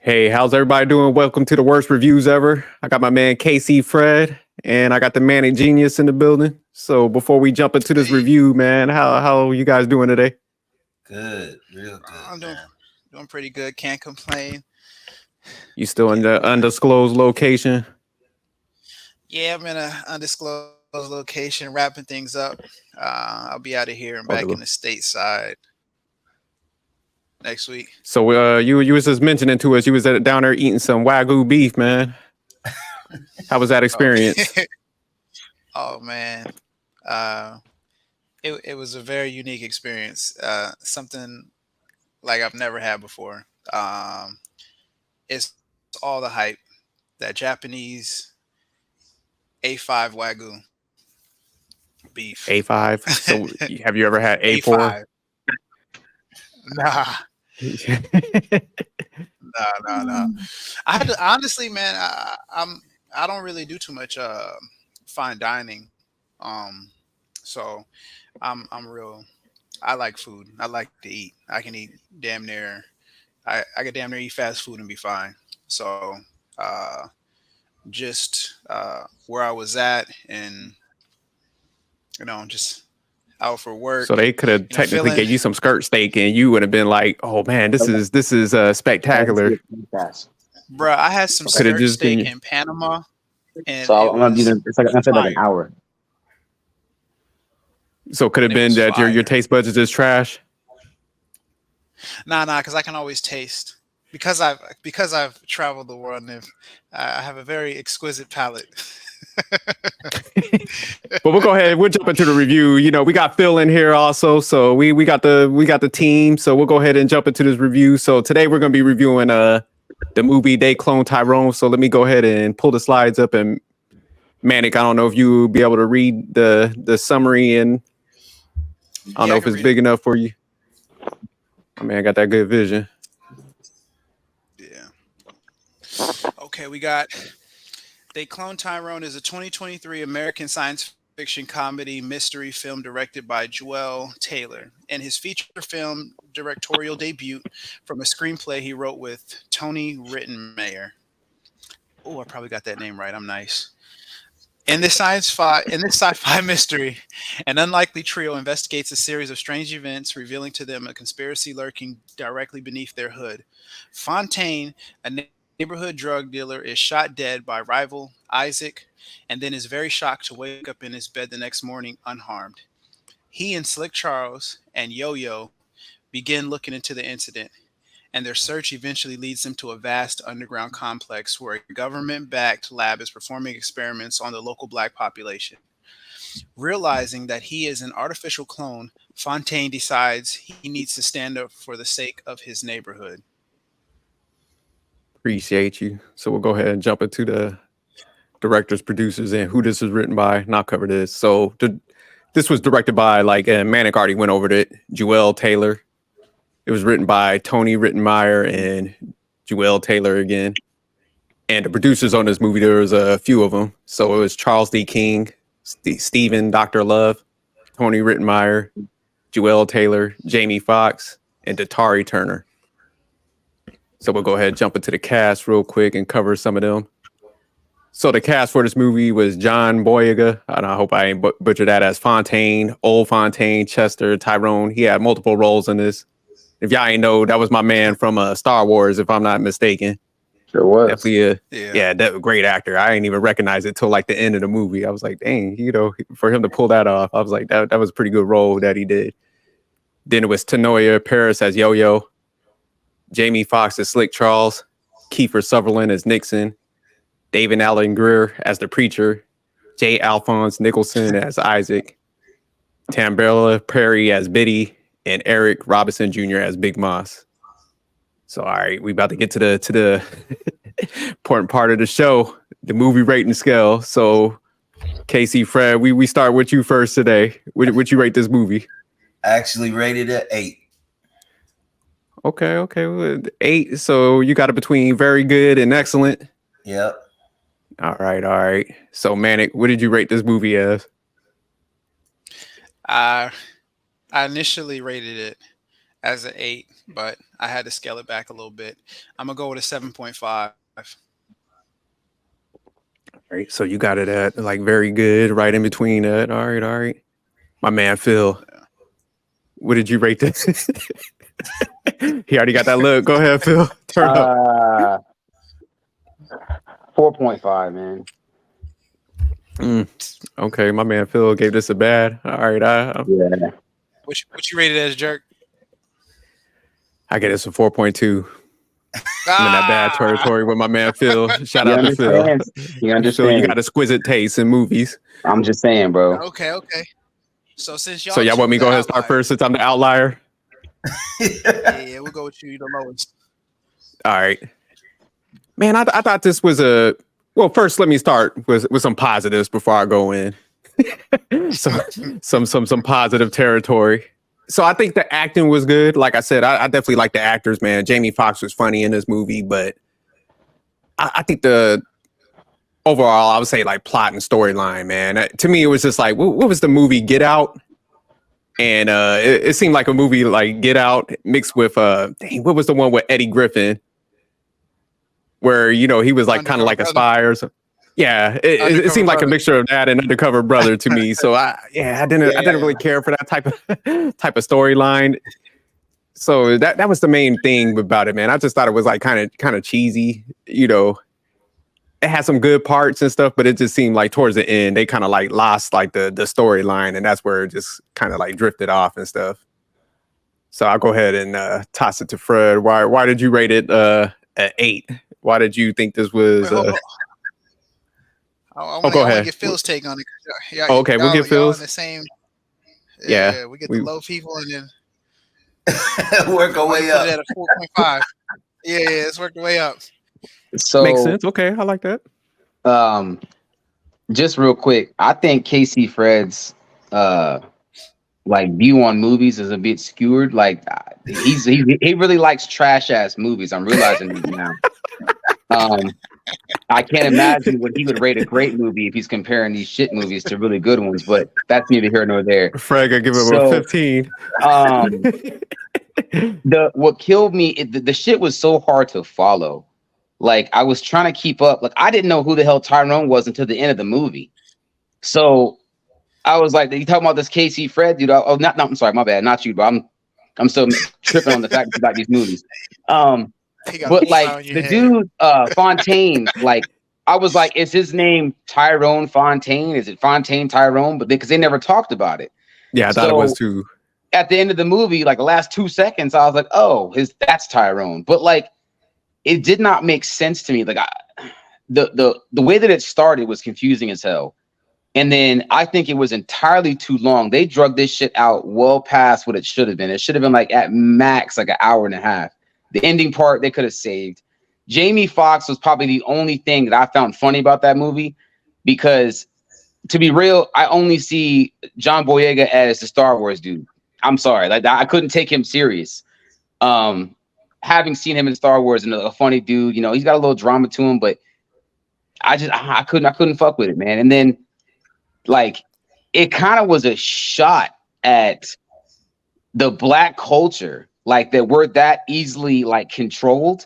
Hey, how's everybody doing? Welcome to the worst reviews ever. I got my man KC Fred and I got the Manic Genius in the building. So before we jump into this Hey, review, man, how you guys doing today? Good, real good, I'm man. doing pretty good. Can't complain. You still in Getting the there. undisclosed location? Yeah, I'm in an undisclosed location, wrapping things up. I'll be out of here and back in the Okay. stateside next week. So you was just mentioning to us you was down there eating some Wagyu beef, man. How was that Oh, experience? oh man, uh, it was a very unique experience. Something like I've never had before. It's all the hype. That Japanese A5 Wagyu beef. A5. So have you ever had A5. A4? Nah, nah. I had to, honestly, man. I don't really do too much fine dining. Um, so I'm real. I like food. I like to eat. I can eat damn near. I could damn near eat fast food and be fine. So uh, just where I was at, and just out for So work. they could have technically Feeling, gave you some skirt steak and you would have been like, "Oh man, this is I can see spectacular." it really fast. bruh. I had some Okay. Could have skirt just given steak you. in Panama, and So it I'm gonna do was the, it's like I'm gonna say like an fire. hour. So could have It been was that your fire. taste buds is just trash. Nah, because I can always taste because I've traveled the world and I have a very exquisite palate. But we'll go ahead. We'll jump into the review. You know, we got Phil in here also, so we got the team. So we'll go ahead and jump into this review. So today we're gonna be reviewing the movie They Cloned Tyrone. So let me go ahead and pull the slides up. And Manic, I don't know if you will be able to read the summary, and I don't Yeah, know I if can it's read it. big enough for you. I mean, I got that good vision. Yeah. Okay, we got They Cloned Tyrone is a 2023 American science fiction comedy mystery film directed by Joel Taylor and his feature film directorial debut from a screenplay he wrote with Tony Rittenmeyer. Oh, I probably got that name right. I'm nice. In this sci-fi mystery, an unlikely trio investigates a series of strange events, revealing to them a conspiracy lurking directly beneath their hood. Fontaine, a neighborhood drug dealer, is shot dead by rival Isaac, and then is very shocked to wake up in his bed the next morning unharmed. He and Slick Charles and Yo-Yo begin looking into the incident, and their search eventually leads them to a vast underground complex where a government backed lab is performing experiments on the local black population. Realizing that he is an artificial clone, Fontaine decides he needs to stand up for the sake of his neighborhood. Appreciate you. So we'll go ahead and jump into the directors, producers, and who this is written by. And I'll cover this. So this was directed by Manic already went over it. Joel Taylor. It was written by Tony Rittenmeyer and Joel Taylor again. And the producers on this movie, there was a few of them. So it was Charles D. King, Stephen Dr. Love, Tony Rittenmeyer, Joel Taylor, Jamie Foxx, and Datari Turner. So we'll go ahead and jump into the cast real quick and cover some of them. So the cast for this movie was John Boyega, and I hope I ain't butchered that, as Fontaine, Old Fontaine, Chester, Tyrone. He had multiple roles in this. If y'all ain't know, that was my man from Star Wars, if I'm not mistaken. Sure was. Definitely Yeah. yeah, that great actor. I didn't even recognize it till like the end of the movie. I was like, dang, for him to pull that off, I was like, that was a pretty good role that he did. Then it was Tanoia Paris as Yo-Yo, Jamie Foxx as Slick Charles, Kiefer Sutherland as Nixon, David Allen Greer as the preacher, J. Alphonse Nicholson as Isaac, Tambella Perry as Biddy, and Eric Robinson Jr. as Big Moss. So, all right, we about to get to the important part of the show, the movie rating scale. So, Casey, Fred, we start with you first today. Would you rate this movie? I actually rated it 8. Okay, 8. So you got it between very good and excellent. Yep. All right. So, Manic, what did you rate this movie as? I I initially rated it as an 8, but I had to scale it back a little bit. I'm gonna go with a 7.5. All right, so you got it at like very good, right in between that. All right. My man Phil, what did you rate this? He already got that look. Go ahead, Phil. Turn up. 4.5, man. Okay, my man Phil gave this a bad. All right, Yeah. What you rated as, Jerk? I get this a 4.2. I'm in that bad territory with my man Phil. Shout out to Phil. You understand? Phil, you got exquisite taste in movies. I'm just saying, bro. Okay. So since y'all, y'all want me to go ahead and start first since I'm the outlier? Yeah, we'll go with you, the lowest. All right, man. I thought this was a well. First, let me start with some positives before I go in. some positive territory. So I think the acting was good. Like I said, I definitely like the actors, man. Jamie Foxx was funny in this movie, but I think the overall, I would say like plot and storyline, man. To me, it was just like, what was the movie Get Out? And it seemed like a movie like Get Out mixed with, what was the one with Eddie Griffin? Where, he was like kind of like a spy or something. Yeah, it seemed like a mixture of that and Undercover Brother to me. So I didn't really care for that type of storyline. So that was the main thing about it, man. I just thought it was like kind of cheesy. It had some good parts and stuff, but it just seemed like towards the end they kind of like lost like the storyline, and that's where it just kind of like drifted off and stuff. So I'll go ahead and toss it to Fred. Why did you rate it at 8? Why did you think this was? I go ahead. Get Phil's take on it. Okay, we'll get Phil's. The same. Yeah, we get the low people and then work our way up. At a 4.5. Yeah, let's work the way up. So makes sense. Okay, I like that. Just real quick, I think Casey Fred's like view on movies is a bit skewed. Like he really likes trash ass movies. I'm realizing it now. I can't imagine what he would rate a great movie if he's comparing these shit movies to really good ones, but that's neither here nor there. Fred, I give him a 15. What killed me, the shit was so hard to follow. Like I was trying to keep up. Like I didn't know who the hell Tyrone was until the end of the movie. So I was like, you talking about this Casey Fred dude? I'm sorry, my bad, not you, but I'm still tripping on the fact about these movies. But like the dude Fontaine, like I was like, is his name Tyrone Fontaine? Is it Fontaine Tyrone? But because they never talked about it. Yeah, I thought it was too. At the end of the movie, like the last 2 seconds, I was like, oh, that's Tyrone. But like, it did not make sense to me. Like the way that it started was confusing as hell. And then I think it was entirely too long. They drug this shit out well past what it should have been. It should have been like at max like an hour and a half. The ending part they could have saved. Jamie Foxx was probably the only thing that I found funny about that movie, because to be real, I only see John Boyega as the Star Wars dude. I'm sorry, like I couldn't take him serious. Having seen him in Star Wars and a funny dude, he's got a little drama to him, but I couldn't fuck with it, man. And then like it kind of was a shot at the black culture. Like that we're that easily like controlled.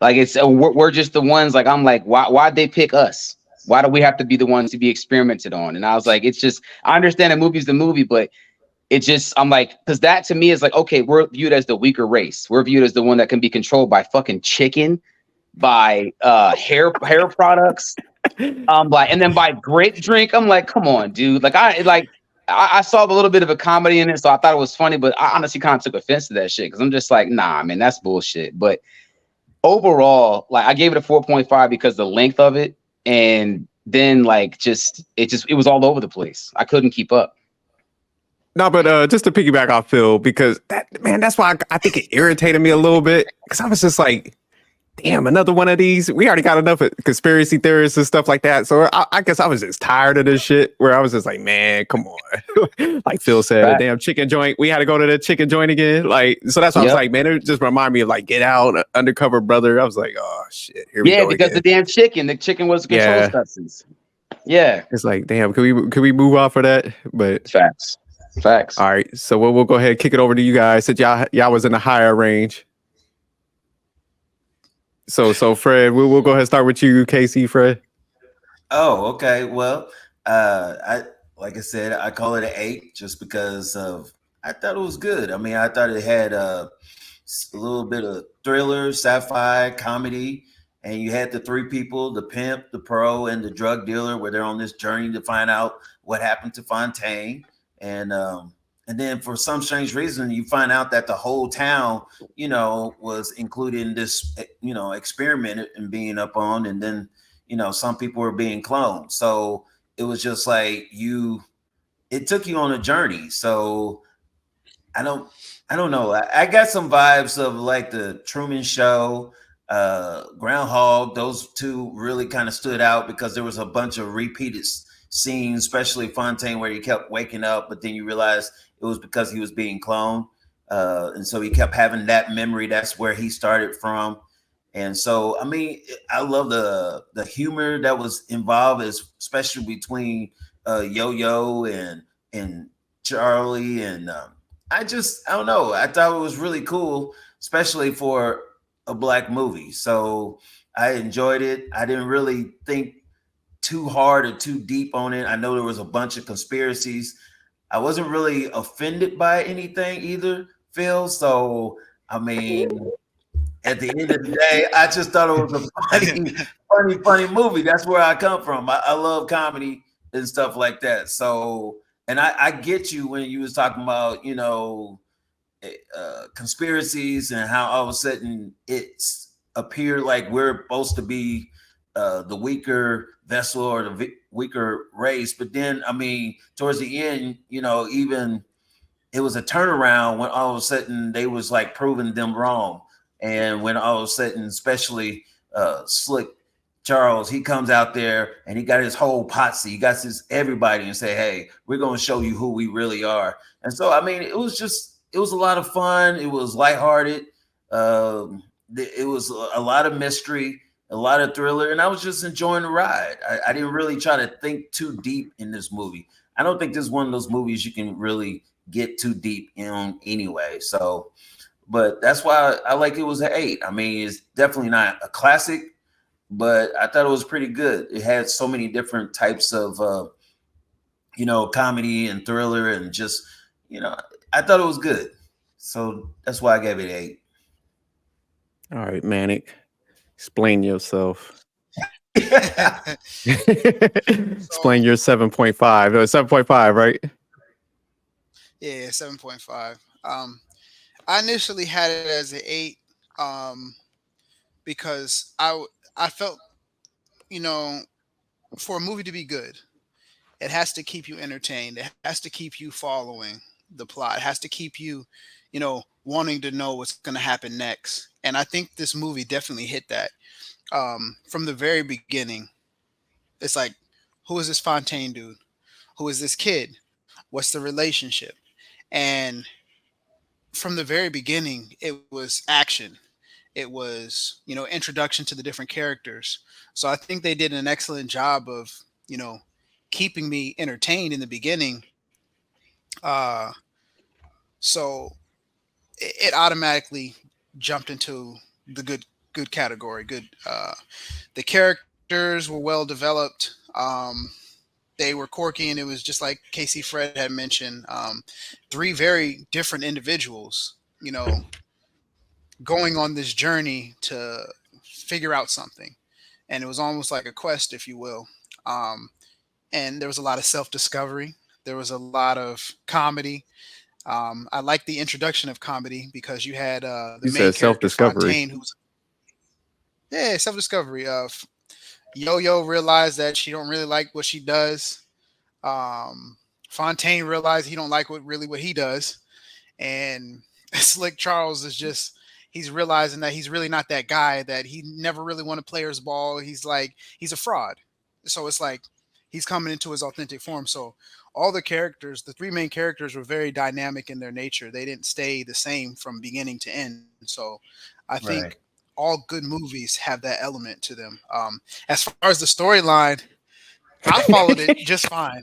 Like it's we're just the ones. Like I'm like, why'd they pick us? Why do we have to be the ones to be experimented on? And I was like, it's just, I understand a movie's the movie, but it just, I'm like, because that to me is like, okay, we're viewed as the weaker race. We're viewed as the one that can be controlled by fucking chicken, by hair products, and then by grape drink. I'm like, come on, dude. Like I saw a little bit of a comedy in it, so I thought it was funny, but I honestly kind of took offense to that shit because I'm just like, nah, man, that's bullshit. But overall, like I gave it a 4.5 because the length of it, and then like it was all over the place. I couldn't keep up. No, but just to piggyback off Phil, because that's why I think it irritated me a little bit, because I was just like, damn, another one of these. We already got enough conspiracy theorists and stuff like that. So I guess I was just tired of this shit, where I was just like, man, come on. Like Phil said, right. Damn chicken joint. We had to go to the chicken joint again. Like, so that's why I was like, man, it just reminded me of like Get Out, Undercover Brother. I was like, oh shit. Here we go because again. The chicken was the control substance. Yeah. It's like, damn, could we move off of that? But facts. Facts. All right, so we'll go ahead and kick it over to you guys. Since y'all was in the higher range. So Fred, we'll go ahead and start with you, Casey. Fred. Oh, okay. Well, I like I said, I call it an 8 just because of I thought it was good. I mean, I thought it had a little bit of thriller, sci-fi, comedy, and you had the three people: the pimp, the pro, and the drug dealer, where they're on this journey to find out what happened to Fontaine. And then for some strange reason, you find out that the whole town, was included in this, experiment and being up on, and then some people were being cloned. So it was just like it took you on a journey. So I don't know. I got some vibes of like the Truman Show, Groundhog. Those two really kind of stood out because there was a bunch of repeated scenes, especially Fontaine, where he kept waking up, but then you realize it was because he was being cloned. And so he kept having that memory. That's where he started from. And so, I mean, I love the humor that was involved, especially between Yo-Yo and Charlie. And I don't know. I thought it was really cool, especially for a Black movie. So I enjoyed it. I didn't really think too hard or too deep on it. I know there was a bunch of conspiracies. I wasn't really offended by anything either, Phil. So, I mean, at the end of the day, I just thought it was a funny movie. That's where I come from. I love comedy and stuff like that. So, and I get you when you was talking about, conspiracies and how all of a sudden it's appeared like we're supposed to be the weaker vessel or the weaker race. But then, I mean, towards the end, even it was a turnaround when all of a sudden they was like proving them wrong. And when all of a sudden, especially Slick Charles, he comes out there and he got his whole posse, he got his everybody and say, hey, we're going to show you who we really are. And so, I mean, it was a lot of fun. It was lighthearted. It was a lot of mystery, a lot of thriller, and I was just enjoying the ride. I didn't really try to think too deep in this movie. I don't think this is one of those movies you can really get too deep in anyway. So, but that's why I like it was an 8. I mean, it's definitely not a classic, but I thought it was pretty good. It had so many different types of, comedy and thriller and just, I thought it was good. So that's why I gave it 8. All right, Manic, explain yourself. So, Explain your 7.5. 7.5, right? yeah, 7.5. I initially had it as an 8 because I felt, for a movie to be good, it has to keep you entertained. It has to keep you following the plot. It has to keep you, wanting to know what's going to happen next. And I think this movie definitely hit that. From the very beginning, it's like, who is this Fontaine dude? Who is this kid? What's the relationship? And from the very beginning, it was action. It was, introduction to the different characters. So I think they did an excellent job of, keeping me entertained in the beginning. So it automatically jumped into the good category. Good. The characters were well developed. They were quirky, and it was just like Casey Fred had mentioned. 3 very different individuals, going on this journey to figure out something, and it was almost like a quest, if you will. And there was a lot of self-discovery. There was a lot of comedy. I like the introduction of comedy because you had the You main said character self-discovery. Fontaine, who's self-discovery. Yo-Yo realized that she don't really like what she does. Fontaine realized he don't like what he does, and Slick Charles is just he's realizing that he's really not that guy, that he never really won a player's ball. He's a fraud. So it's like he's coming into his authentic form. So all the characters, the 3 main characters, were very dynamic in their nature. They didn't stay the same from beginning to end. So I think Right. all good movies have that element to them. As far as the storyline, I followed it just fine.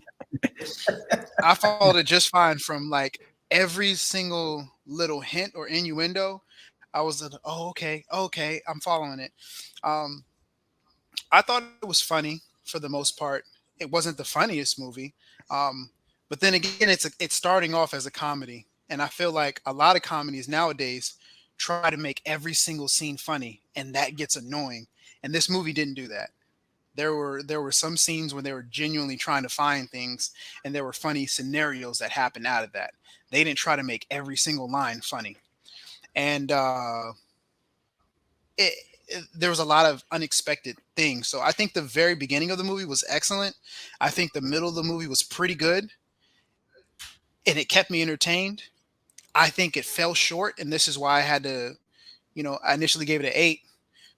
I followed it just fine from like every single little hint or innuendo. I was like, oh, okay, I'm following it. Um, I thought it was funny for the most part. It wasn't the funniest movie, um, but then again, it's starting off as a comedy, and I feel like a lot of comedies nowadays try to make every single scene funny, and that gets annoying. And this movie didn't do that. There were some scenes where they were genuinely trying to find things, and there were funny scenarios that happened out of that. They didn't try to make every single line funny, and there was a lot of unexpected things. So I think the very beginning of the movie was excellent. I think the middle of the movie was pretty good, and it kept me entertained. I think it fell short, and this is why I had to, I initially gave it an 8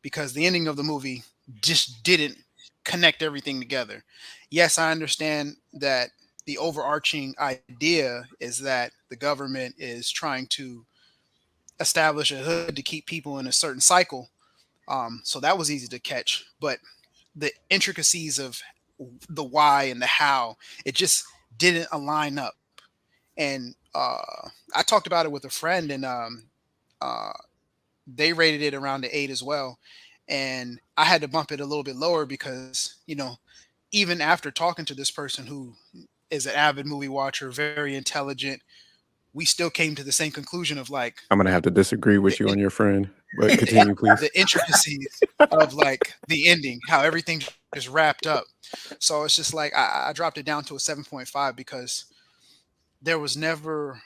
because the ending of the movie just didn't connect everything together. Yes, I understand that the overarching idea is that the government is trying to establish a hood to keep people in a certain cycle. So that was easy to catch, but the intricacies of the why and the how, it just didn't align up. And I talked about it with a friend, and uh, they rated it around the 8 as well. And I had to bump it a little bit lower because, even after talking to this person who is an avid movie watcher, very intelligent, we still came to the same conclusion of like I'm gonna have to disagree with you on your friend, but continue, please. the intricacies of like the ending, how everything is wrapped up. So it's just like I dropped it down to a 7.5 because there was never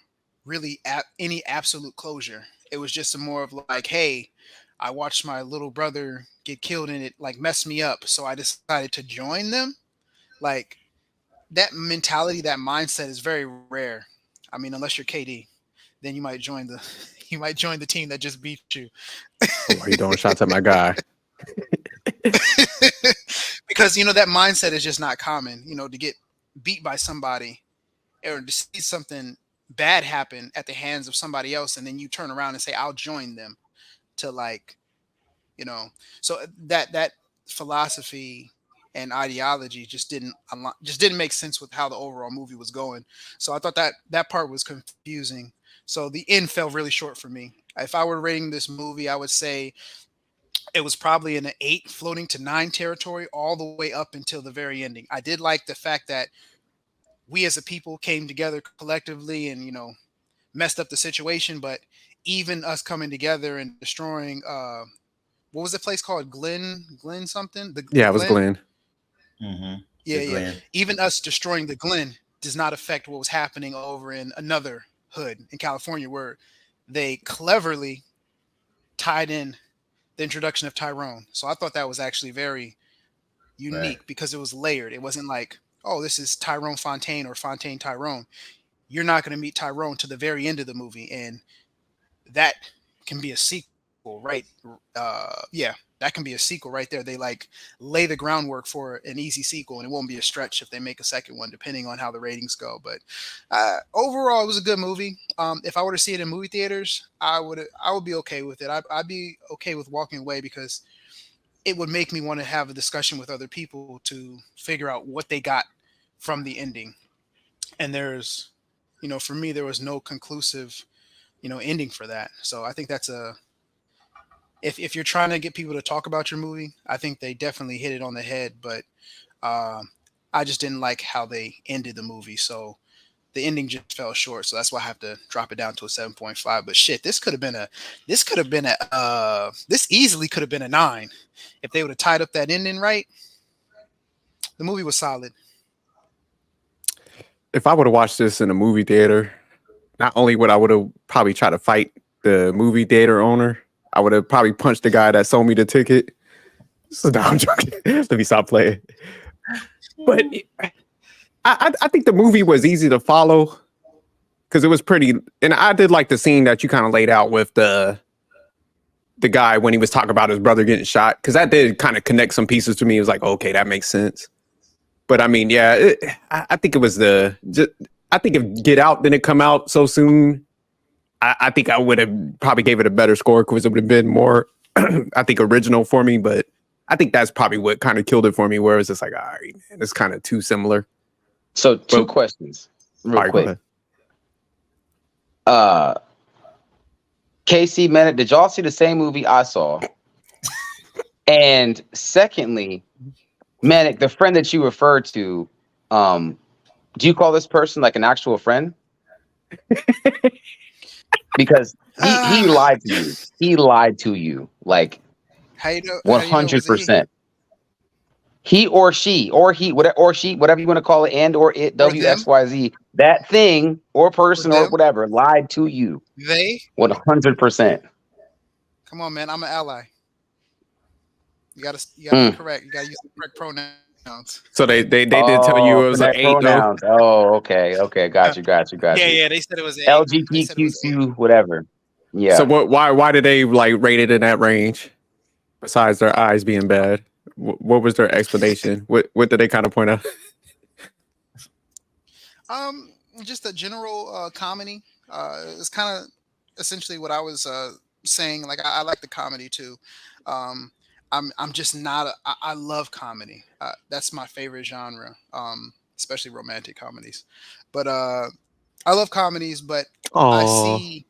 really any absolute closure. It was just a more of like, hey, I watched my little brother get killed and it like messed me up, so I decided to join them. Like that mentality, that mindset is very rare. I mean, unless you're KD, then you might join the you might join the team that just beat you. Oh, why you throwing shots at my guy? Because that mindset is just not common. To get beat by somebody or to see something bad happen at the hands of somebody else, and then you turn around and say, "I'll join them," to like, so that philosophy and ideology just didn't make sense with how the overall movie was going. So I thought that part was confusing. So the end fell really short for me. If I were rating this movie, I would say it was probably in an 8 floating to 9 territory all the way up until the very ending. I did like the fact that we as a people came together collectively and messed up the situation, but even us coming together and destroying what was the place called? Glen something? Yeah, the it was Glen? Glenn. Mm-hmm. Yeah, yeah. Glenn. Even us destroying the Glen does not affect what was happening over in another hood in California where they cleverly tied in the introduction of Tyrone. So I thought that was actually very unique because it was layered. It wasn't like, oh, this is Tyrone Fontaine or Fontaine Tyrone. You're not going to meet Tyrone to the very end of the movie, and that can be a sequel, right? Yeah, that can be a sequel right there. They like lay the groundwork for an easy sequel, and it won't be a stretch if they make a second one, depending on how the ratings go. But overall, it was a good movie. If I were to see it in movie theaters, I would be okay with it. I'd be okay with walking away because it would make me want to have a discussion with other people to figure out what they got from the ending. And there's, for me, there was no conclusive, ending for that. So I think that's if you're trying to get people to talk about your movie, I think they definitely hit it on the head. But I just didn't like how they ended the movie. So the ending just fell short. So that's why I have to drop it down to a 7.5. But shit, this easily could have been a 9 if they would have tied up that ending right. The movie was solid. If I would have watched this in a movie theater, not only would I would have probably tried to fight the movie theater owner, I would have probably punched the guy that sold me the ticket. So now I'm joking. Let me stop playing. But I think the movie was easy to follow because it was pretty. And I did like the scene that you kind of laid out with the guy when he was talking about his brother getting shot, because that did kind of connect some pieces to me. It was like, okay, that makes sense. But I mean, yeah, I think it was I think if Get Out didn't come out so soon, I think I would have probably gave it a better score because it would have been more, I think, original for me. But I think that's probably what kind of killed it for me, where it's just like, all right, man, it's kind of too similar. So two questions, real quick. KC, man, did y'all see the same movie I saw? And secondly, Manic, the friend that you referred to, do you call this person like an actual friend? Because he lied to you. He lied to you, like 100%. He or she or he whatever you want to call it, and or it WXYZ, that thing or person or whatever lied to you. They 100%. Come on, man. I'm an ally. You gotta be correct. You gotta use the correct pronouns. So they did tell you it was an 8 pronouns. though. Oh, okay. Got you. Yeah, they said it was 8. LGBTQ2, whatever. Yeah. So why did they like rate it in that range? Besides their eyes being bad, what was their explanation? What did they kind of point out? Just a general comedy. It's kind of essentially what I was saying. Like I like the comedy too. I'm just not. I love comedy. That's my favorite genre. Especially romantic comedies. But I love comedies. But I see.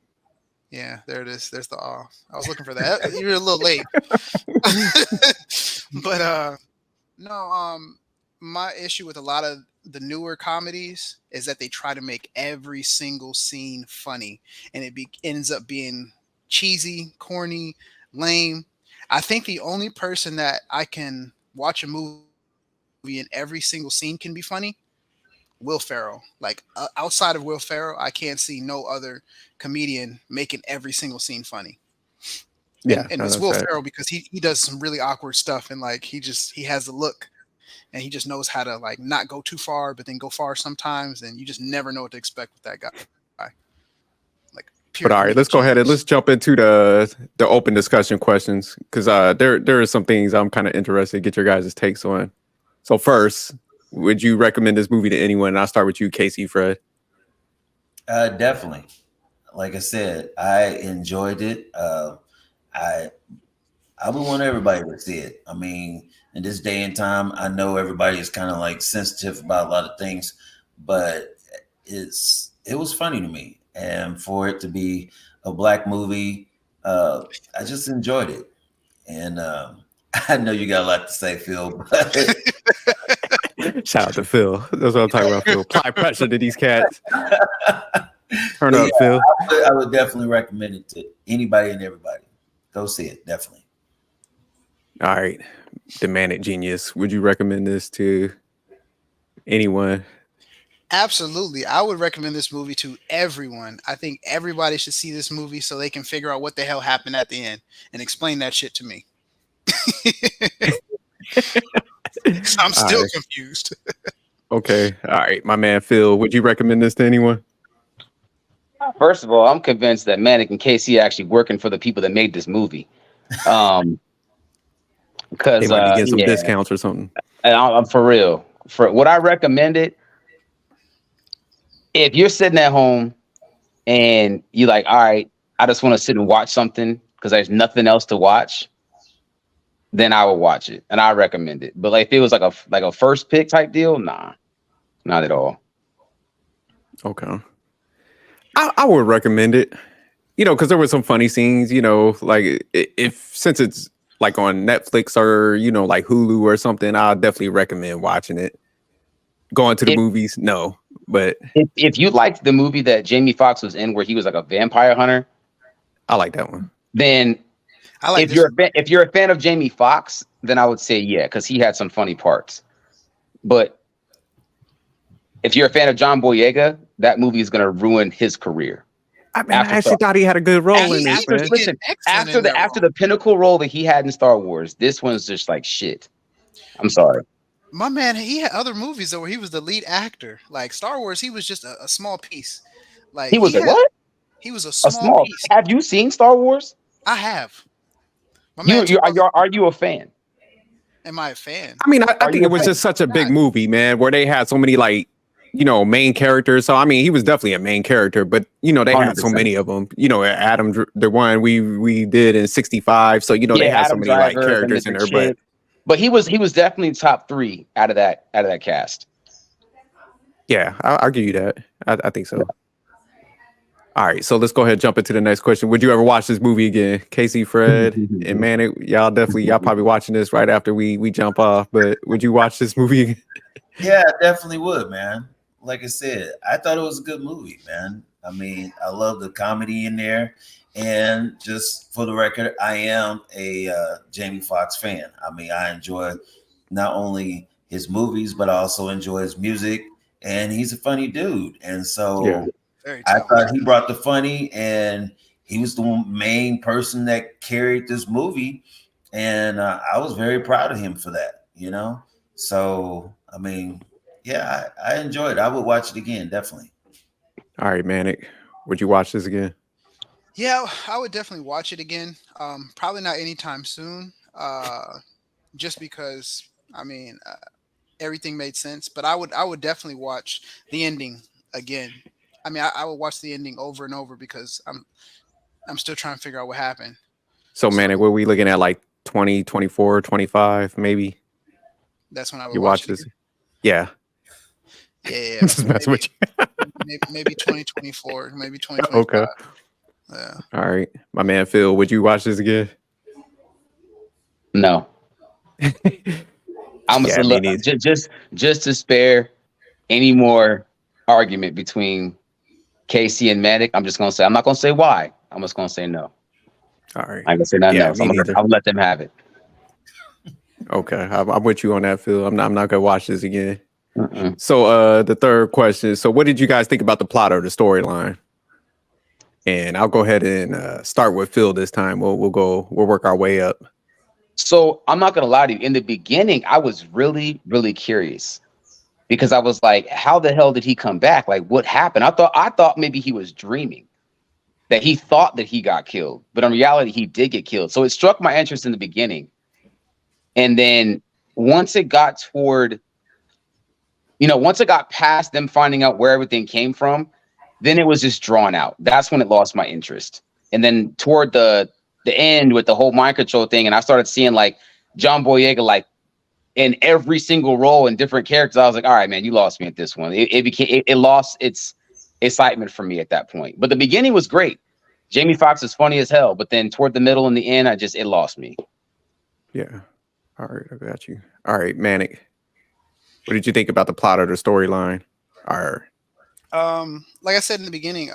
Yeah, there it is. There's the awe. I was looking for that. You're a little late. But no. My issue with a lot of the newer comedies is that they try to make every single scene funny, and it ends up being cheesy, corny, lame. I think the only person that I can watch a movie and every single scene can be funny, Will Ferrell. Like outside of Will Ferrell, I can't see no other comedian making every single scene funny. Yeah, and it's Will Ferrell because he does some really awkward stuff, and like he has the look, and he just knows how to like not go too far, but then go far sometimes, and you just never know what to expect with that guy. But all right, let's go ahead and let's jump into the open discussion questions, because there are some things I'm kind of interested to get your guys' takes on. So first, would you recommend this movie to anyone? And I'll start with you, Casey, Fred. Definitely. Like I said, I enjoyed it. I would want everybody to see it. I mean, in this day and time, I know everybody is kind of like sensitive about a lot of things, but it was funny to me. And for it to be a Black movie, I just enjoyed it. And I know you got a lot to say, Phil. But shout out to Phil. That's what I'm talking about, Phil. Apply pressure to these cats. Turn up, Phil. I would definitely recommend it to anybody and everybody. Go see it, definitely. All right. The Manic Genius. Would you recommend this to anyone? Absolutely. I would recommend this movie to everyone. I think everybody should see this movie so they can figure out what the hell happened at the end and explain that shit to me. I'm still confused. Okay. All right. My man, Phil, would you recommend this to anyone? First of all, I'm convinced that Manic and KC are actually working for the people that made this movie. Because they might be getting some discounts or something. And I'm for real. For what I recommend it, if you're sitting at home and you're like, all right, I just want to sit and watch something because there's nothing else to watch, then I would watch it and I recommend it. But like if it was like a first pick type deal, nah, not at all. Okay. I would recommend it, because there were some funny scenes, like since it's like on Netflix or, like Hulu or something, I'll definitely recommend watching it. Going to the movies, no. But if you liked the movie that Jamie Foxx was in where he was like a vampire hunter, I like that one. Then if you're a fan of Jamie Foxx, then I would say yeah, because he had some funny parts. But if you're a fan of John Boyega, that movie is going to ruin his career. I actually thought he had a good role in this. Listen, after the pinnacle role that he had in Star Wars, this one's just like shit. I'm sorry. My man, he had other movies though where he was the lead actor. Like Star Wars, he was just a small piece. Like he was what? He was a small piece. Have you seen Star Wars? I have. Are you a fan? Am I a fan? I mean, I think it was just such a big movie, man, where they had so many like, main characters. So I mean, he was definitely a main character, but they 100%. Had so many of them. Adam, the one we did in 65. So they had so many like characters in there, but he was definitely top 3 out of that cast. Yeah, I'll give you that. I think so. All right, so let's go ahead and jump into the next question. Would you ever watch this movie again? Casey, Fred, and Manic, y'all probably watching this right after we jump off, but would you watch this movie again? Yeah, I definitely would, man. Like I said, I thought it was a good movie, man. I mean, I love the comedy in there. And just for the record, I am a Jamie Foxx fan. I mean, I enjoy not only his movies, but I also enjoy his music. And he's a funny dude. And so I thought he brought the funny, and he was the main person that carried this movie. And I was very proud of him for that, you know? So, I mean, yeah, I enjoyed it. I would watch it again, definitely. All right, Manic, would you watch this again? Yeah, I would definitely watch it again. Probably not anytime soon, just because, I mean, everything made sense. But I would definitely watch the ending again. I mean, I would watch the ending over and over because I'm still trying to figure out what happened. So, Manic, what are we looking at, like 20, 24, 25, maybe? That's when I would you watch this. Again. Yeah. Yeah. Just mess with you. maybe 2024, maybe 2025. Okay. Yeah. All right. My man Phil, would you watch this again? No. I'm gonna look just to spare any more argument between Casey and Manic. I'm just gonna say, I'm not gonna say why. I'm just gonna say no. All right. I'm gonna say nothing else. I'll let them have it. Okay. I'm with you on that, Phil. I'm not gonna watch this again. So the third question. So what did you guys think about the plot or the storyline? And I'll go ahead and start with Phil this time. We'll work our way up. So I'm not gonna lie to you. In the beginning, I was really, really curious because I was like, how the hell did he come back? Like, what happened? I thought maybe he was dreaming, that he thought that he got killed, but in reality, he did get killed. So it struck my interest in the beginning. And then once it got past them finding out where everything came from, then it was just drawn out. That's when it lost my interest. And then toward the end with the whole mind control thing, and I started seeing like John Boyega like in every single role and different characters, I was like, all right, man, you lost me at this one. It lost its excitement for me at that point. But the beginning was great. Jamie Foxx is funny as hell, but then toward the middle and the end, it lost me. Yeah. All right, I got you. All right, Manic. What did you think about the plot or the storyline? Like I said in the beginning,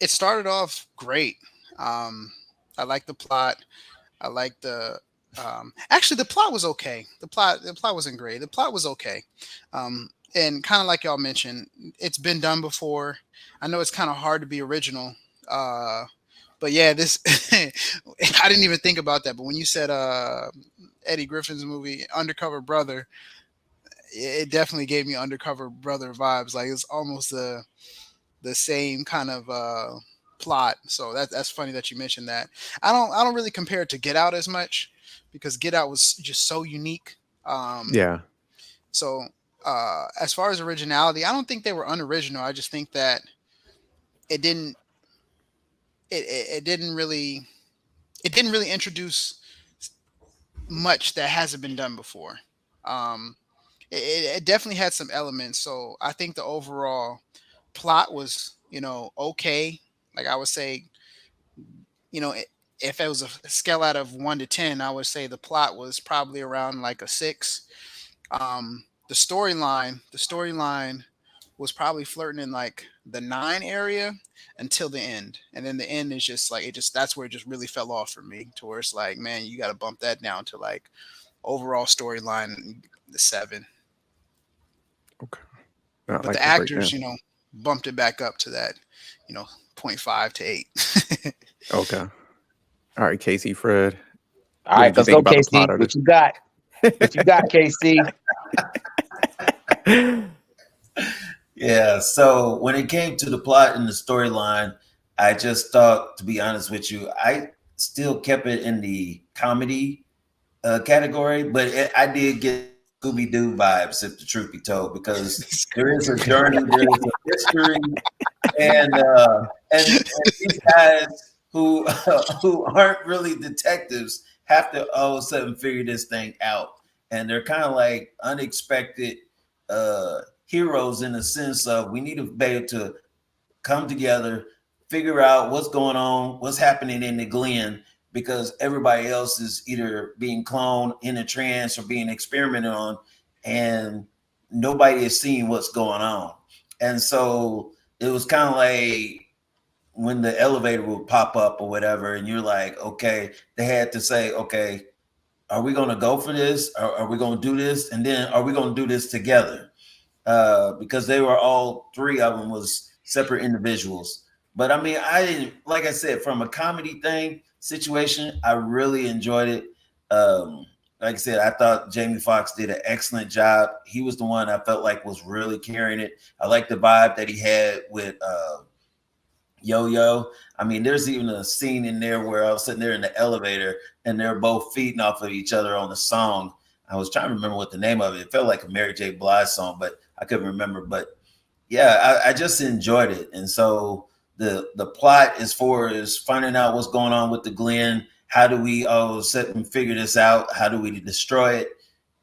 it started off great. I like the plot. I like the actually the plot was okay. The plot wasn't great. The plot was okay. And kind of like y'all mentioned, it's been done before. I know it's kind of hard to be original. But yeah, this I didn't even think about that. But when you said Eddie Griffin's movie Undercover Brother, it definitely gave me Undercover Brother vibes. Like it's almost the same kind of plot. So that's funny that you mentioned that. I don't really compare it to Get Out as much because Get Out was just so unique. So as far as originality, I don't think they were unoriginal. I just think that it didn't really introduce much that hasn't been done before. It definitely had some elements. So I think the overall plot was, okay. Like I would say, if it was a scale out of 1 to 10, I would say the plot was probably around like a 6. The storyline was probably flirting in like the 9 area until the end. And then the end is just like, that's where it just really fell off for me, to where it's like, man, you got to bump that down to like overall storyline, the 7. Okay. But like the actors, bumped it back up to that, 0.5 to 8. Okay. All right, Casey, Fred. All right, let's go, Casey. What you got? What you got, Casey? Yeah, so when it came to the plot and the storyline, I just thought, to be honest with you, I still kept it in the comedy category, but I did get Scooby-Doo vibes, if the truth be told, because there is a journey, there is a history, and these guys who aren't really detectives have to all of a sudden figure this thing out, and they're kind of like unexpected heroes in the sense of we need to be able to come together, figure out what's going on, what's happening in the Glen, because everybody else is either being cloned in a trance or being experimented on, and nobody is seeing what's going on. And so it was kind of like when the elevator would pop up or whatever, and you're like, okay, they had to say, okay, are we going to go for this? Are we going to do this? And then are we going to do this together? Because they were all three of them was separate individuals. But I mean, I didn't, like I said, from a comedy thing situation, I really enjoyed it. Like I said, I thought Jamie Foxx did an excellent job. He was the one I felt like was really carrying it. I like the vibe that he had with Yo-Yo. I mean, there's even a scene in there where I was sitting there in the elevator and they're both feeding off of each other on the song. I was trying to remember what the name of it. It felt like a Mary J. Blige song, but I couldn't remember. But yeah, I just enjoyed it. And so the plot as far as finding out what's going on with the Glen, how do we all sit and figure this out? How do we destroy it?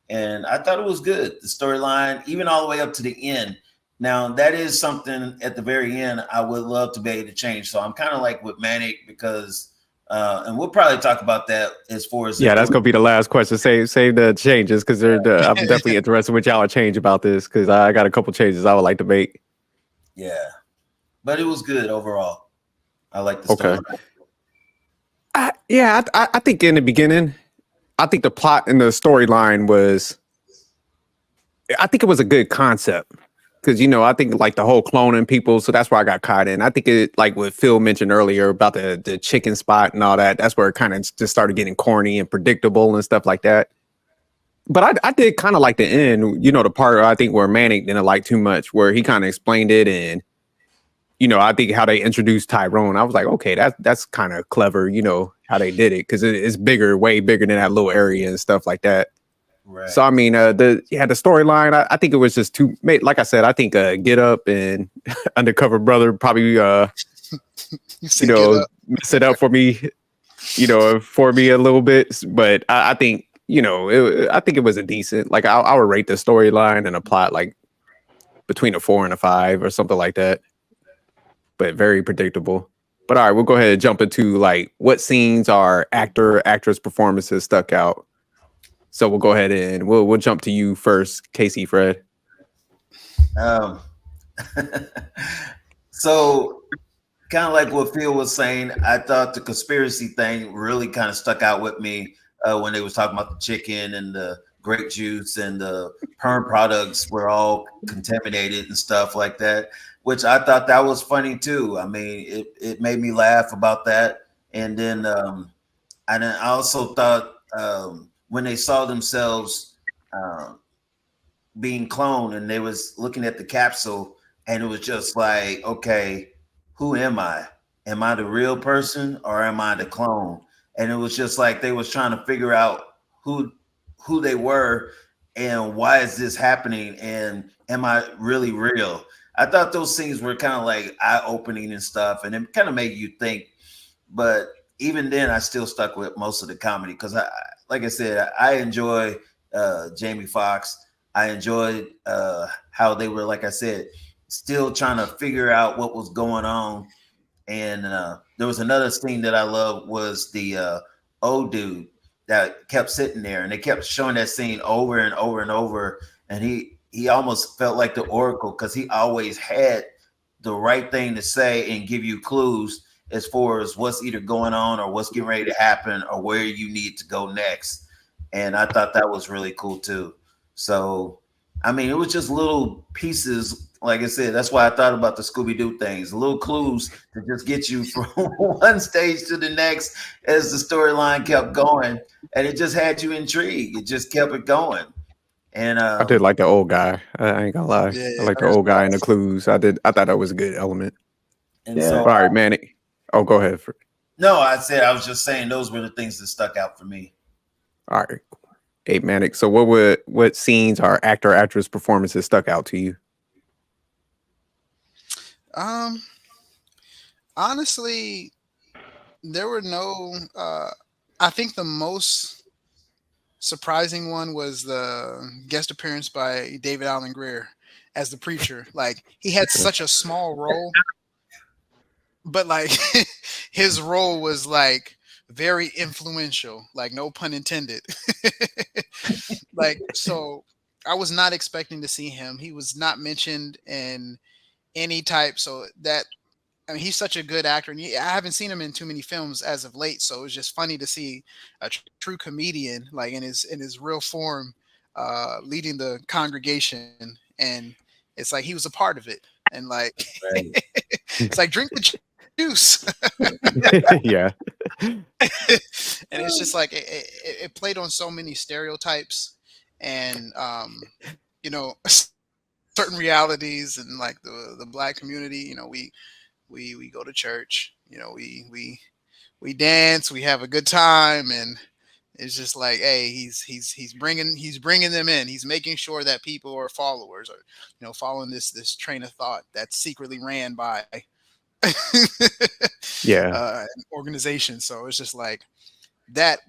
And I thought it was good. The storyline, even all the way up to the end. Now, that is something at the very end I would love to be able to change. So I'm kind of like with Manic because, and we'll probably talk about that as far as. Yeah, that's going to be the last question. Save the changes because I'm definitely interested with y'all change about this because I got a couple changes I would like to make. Yeah, but it was good overall. I like the story. I think in the beginning, I think the plot and the storyline was, I think it was a good concept. Because, I think like the whole cloning people, so that's where I got caught in. I think it, like what Phil mentioned earlier about the chicken spot and all that, that's where it kind of just started getting corny and predictable and stuff like that. But I did kind of like the end, the part I think where Manic didn't like too much, where he kind of explained it. And, I think how they introduced Tyrone, I was like, okay, that's kind of clever, how they did it. Because it's bigger, way bigger than that little area and stuff like that. Right. So I mean, the storyline. I think it was just too. Like I said, I think Get Up and Undercover Brother probably mess it up for me. For me a little bit. But I think I think it was a decent. Like I would rate the storyline and the plot like between a 4 and a 5 or something like that. But very predictable. But all right, we'll go ahead and jump into like what scenes are actress performances stuck out. So we'll go ahead and we'll jump to you first, Casey, Fred. So kind of like what Phil was saying, I thought the conspiracy thing really kind of stuck out with me when they was talking about the chicken and the grape juice and the perm products were all contaminated and stuff like that, which I thought that was funny too. I mean, it made me laugh about that. And then I also thought when they saw themselves being cloned and they was looking at the capsule and it was just like, okay, who am I? Am I the real person or am I the clone? And it was just like they was trying to figure out who they were and why is this happening and am I really real? I thought those scenes were kind of like eye-opening and stuff, and it kind of made you think. But even then, I still stuck with most of the comedy because like I said, I enjoy Jamie Foxx. I enjoyed how they were, like I said, still trying to figure out what was going on. And there was another scene that I loved was the old dude that kept sitting there, and they kept showing that scene over and over and over. And he almost felt like the Oracle because he always had the right thing to say and give you clues as far as what's either going on or what's getting ready to happen or where you need to go next. And I thought that was really cool too. So, I mean, it was just little pieces. Like I said, that's why I thought about the Scooby-Doo things, little clues to just get you from one stage to the next as the storyline kept going. And it just had you intrigued. It just kept it going. And I did like the old guy. I ain't gonna lie. Yeah, I like the old guy and the clues. I thought that was a good element. And so, all right, Manny. Oh, go ahead. No, I was just saying those were the things that stuck out for me. All right. Hey, Manic. So what scenes or actress performances stuck out to you? Honestly, there were no I think the most surprising one was the guest appearance by David Allen Greer as the preacher. Like he had such a small role, but like his role was like very influential, like no pun intended. Like, so I was not expecting to see him. He was not mentioned in any type. So that, I mean, he's such a good actor, and I haven't seen him in too many films as of late. So it's just funny to see a true comedian, like in his real form, leading the congregation, and it's like he was a part of it, and like Right. it's like drink the juice. Yeah. And it's just like it played on so many stereotypes and you know, certain realities, and like the black community. You know, we go to church, you know, we dance, we have a good time, and it's just like, hey, he's bringing them in. He's making sure that people are followers, or you know, following this train of thought that's secretly ran by Yeah. an organization. So it's just like that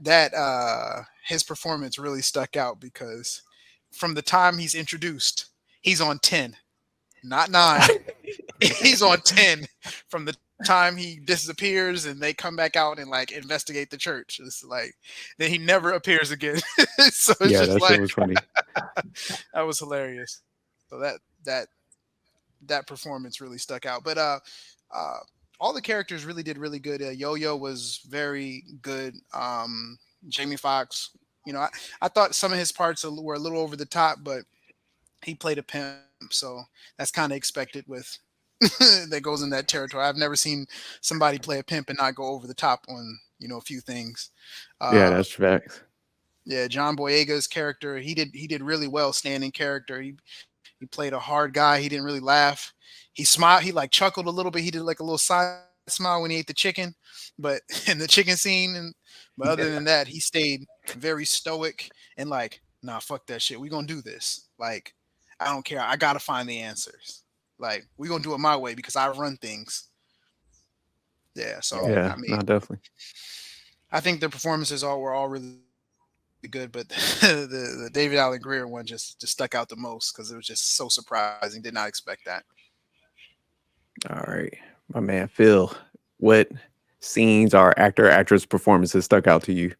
his performance really stuck out, because from the time he's introduced, he's on 10, not 9. He's on 10 from the time he disappears and they come back out and like investigate the church. It's like then he never appears again. So it's Yeah, just that like shit was funny. that was hilarious. So that performance really stuck out. But all the characters really did really good. Yo-Yo was very good. Jamie Foxx, you know, I thought some of his parts were a little over the top, but he played a pimp, so that's kind of expected with that goes in that territory. I've never seen somebody play a pimp and not go over the top on, you know, a few things. Yeah, that's facts. Yeah, John Boyega's character, he did really well, standing character. He played a hard guy. He didn't really laugh. He smiled. He like chuckled a little bit. He did like a little side smile when he ate the chicken, but in the chicken scene. But other than that, he stayed very stoic and like, nah, fuck that shit. We gonna do this. Like, I don't care. I gotta find the answers. Like, we gonna do it my way because I run things. Yeah. So Yeah, I mean, no, definitely. I think the performances were all really good, but the David Allen Greer one just stuck out the most because it was just so surprising. Did not expect that. All right, my man Phil, what scenes or actress performances stuck out to you?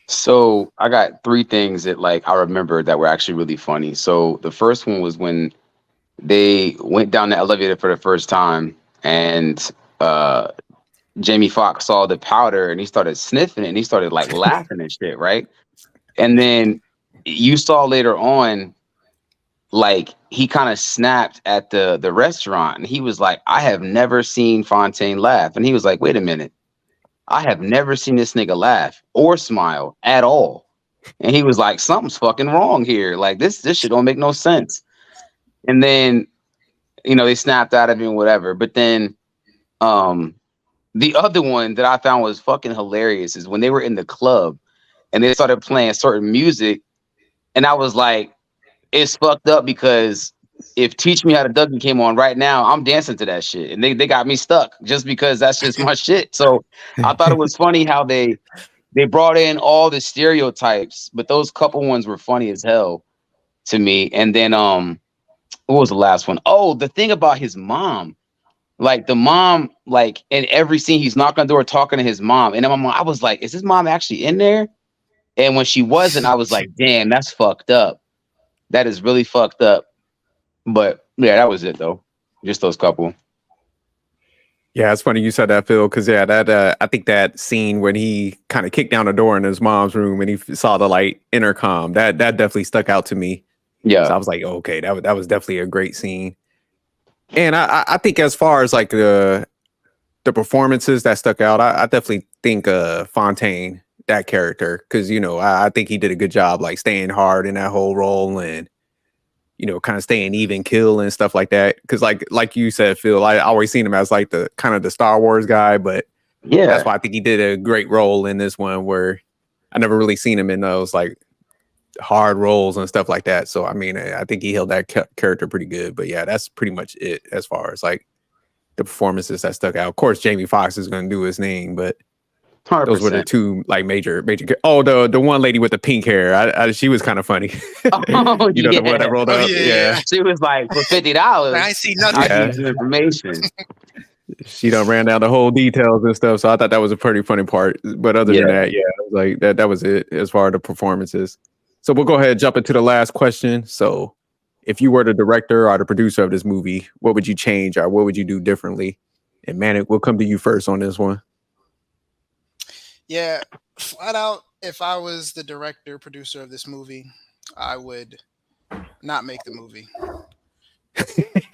So I got 3 things that like I remember that were actually really funny. So the first one was when they went down the elevator for the first time, and Jamie Foxx saw the powder and he started sniffing it and he started like laughing and shit, right? And then you saw later on, like he kind of snapped at the restaurant and he was like, I have never seen Fontaine laugh. And he was like, wait a minute, I have never seen this nigga laugh or smile at all. And he was like, something's fucking wrong here. Like this shit don't make no sense. And then, you know, they snapped out of him, whatever. But then the other one that I found was fucking hilarious is when they were in the club and they started playing certain music. And I was like, it's fucked up because if Teach Me How to Dougie came on right now, I'm dancing to that shit. And they got me stuck just because that's just my shit. So I thought it was funny how they brought in all the stereotypes, but those couple ones were funny as hell to me. And then what was the last one? Oh, the thing about his mom. Like the mom, like in every scene, he's knocking on the door talking to his mom. And I was like, is his mom actually in there? And when she wasn't, I was like, damn, that's fucked up. That is really fucked up. But yeah, that was it though. Just those couple. Yeah, it's funny you said that, Phil, because yeah, that I think that scene when he kind of kicked down the door in his mom's room and he saw the like intercom, that definitely stuck out to me. Yeah, so I was like, oh, okay, that was definitely a great scene. And I think as far as like the performances that stuck out, I definitely think Fontaine, that character, because you know I think he did a good job like staying hard in that whole role and you know kind of staying even kill and stuff like that. Because like you said, Phil, I always seen him as like the kind of the Star Wars guy, but yeah, that's why I think he did a great role in this one where I never really seen him in those like hard roles and stuff like that. So I mean, I think he held that character pretty good. But yeah, that's pretty much it as far as like the performances that stuck out. Of course, Jamie Foxx is going to do his thing, but Those were the 100%. two like major. Oh, the one lady with the pink hair. She was kind of funny. Oh, You know, the one that yeah. rolled Oh up. yeah. She was like, for $50, I ain't see I nothing. give Yeah. you some information. She done ran down the whole details and stuff. So I thought that was a pretty funny part. But other than Yeah. that, yeah, it was like that was it as far as the performances. So we'll go ahead and jump into the last question. So if you were the director or the producer of this movie, what would you change or what would you do differently? And Manic, we'll come to you first on this one. Yeah, flat out, if I was the director, producer of this movie, I would not make the movie.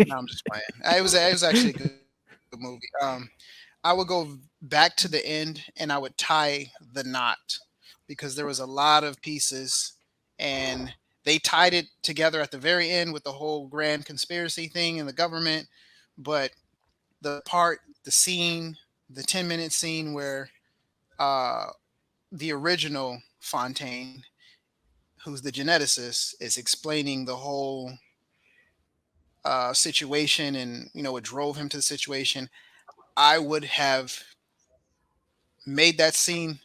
No, I'm just playing. It was actually a good movie. I would go back to the end and I would tie the knot because there was a lot of pieces and they tied it together at the very end with the whole grand conspiracy thing and the government. But the scene, the 10-minute scene where uh, the original Fontaine, who's the geneticist, is explaining the whole situation and what drove him to the situation. I would have made that scene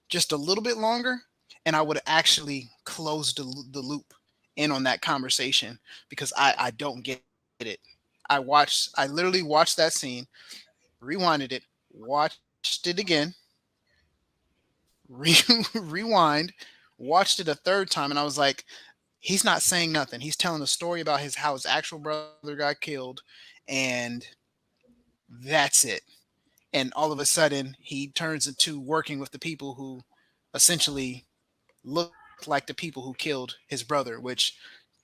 just a little bit longer, and I would have actually closed the loop in on that conversation because I don't get it. I literally watched that scene, rewinded it, watched it again, rewind, watched it a third time, and I was like, he's not saying nothing. He's telling a story about how his actual brother got killed, and that's it. And all of a sudden, he turns into working with the people who essentially look like the people who killed his brother, which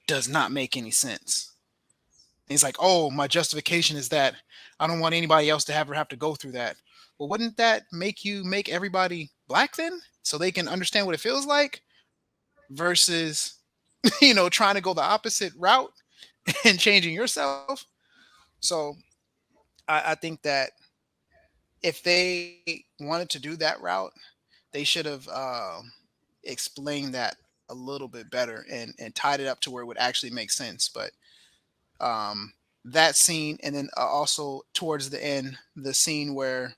does not make any sense. And he's like, "Oh, my justification is that I don't want anybody else to have to go through that." Well, wouldn't that make you make everybody black then, so they can understand what it feels like, versus trying to go the opposite route and changing yourself? So I think that if they wanted to do that route, they should have explained that a little bit better and tied it up to where it would actually make sense. But um, that scene, and then also towards the end, the scene where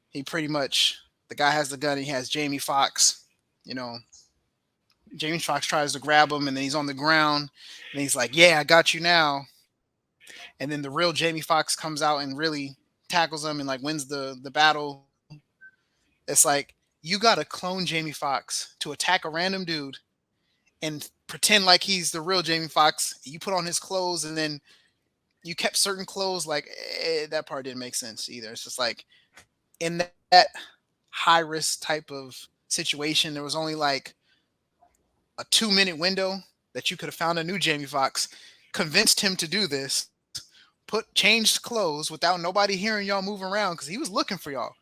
he pretty much the guy has the gun, he has Jamie Foxx, you know. Jamie Foxx tries to grab him, and then he's on the ground, and he's like, "Yeah, I got you now." And then the real Jamie Foxx comes out and really tackles him and like wins the battle. It's like you got to clone Jamie Foxx to attack a random dude and pretend like he's the real Jamie Foxx. You put on his clothes and then you kept certain clothes. Like that part didn't make sense either. It's just like in that high risk type of situation, there was only like a 2-minute window that you could have found a new Jamie Foxx, convinced him to do this, changed clothes without nobody hearing y'all move around because he was looking for y'all.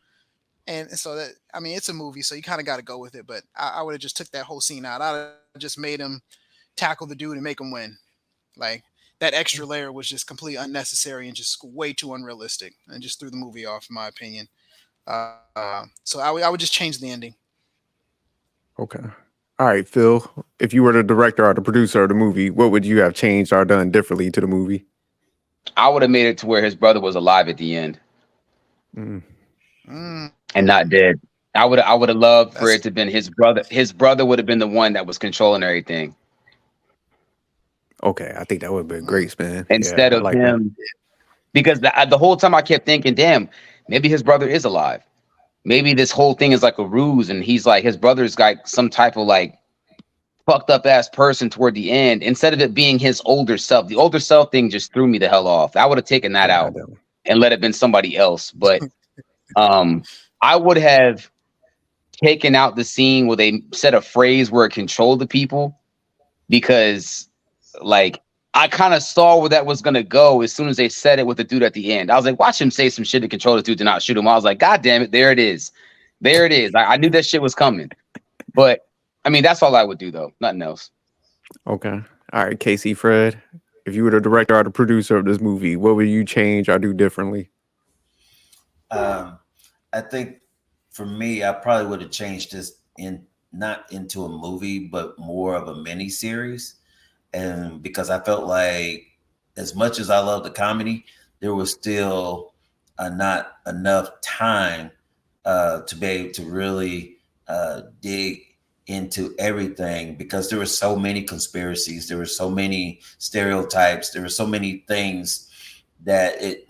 And so that, I mean, it's a movie, so you kind of got to go with it. But I would have just took that whole scene out. I'd have just made him tackle the dude and make him win. Like that extra layer was just completely unnecessary and just way too unrealistic, and just threw the movie off, in my opinion. So I would just change the ending. Okay. All right, Phil. If you were the director or the producer of the movie, what would you have changed or done differently to the movie? I would have made it to where his brother was alive at the end. And not dead. I would have loved for it to have been his brother. His brother would have been the one that was controlling everything. Okay, I think that would have been great, man. Instead of him, because the whole time I kept thinking, damn, maybe his brother is alive. Maybe this whole thing is like a ruse, and he's like, his brother's like some type of like fucked up ass person toward the end. Instead of it being his older self, the older self thing just threw me the hell off. I would have taken that out and let it been somebody else. But I would have taken out the scene where they said a phrase where it controlled the people, because like I kind of saw where that was gonna go as soon as they said it with the dude at the end. I was like, watch him say some shit to control the dude to not shoot him. I was like, God damn it, there it is. There it is. I knew that shit was coming. But I mean, that's all I would do though. Nothing else. Okay. All right, Casey, Fred, if you were the director or the producer of this movie, what would you change or do differently? I think for me, I probably would have changed this not into a movie, but more of a mini series. And because I felt like as much as I love the comedy, there was still not enough time to be able to really dig into everything, because there were so many conspiracies, there were so many stereotypes, there were so many things that it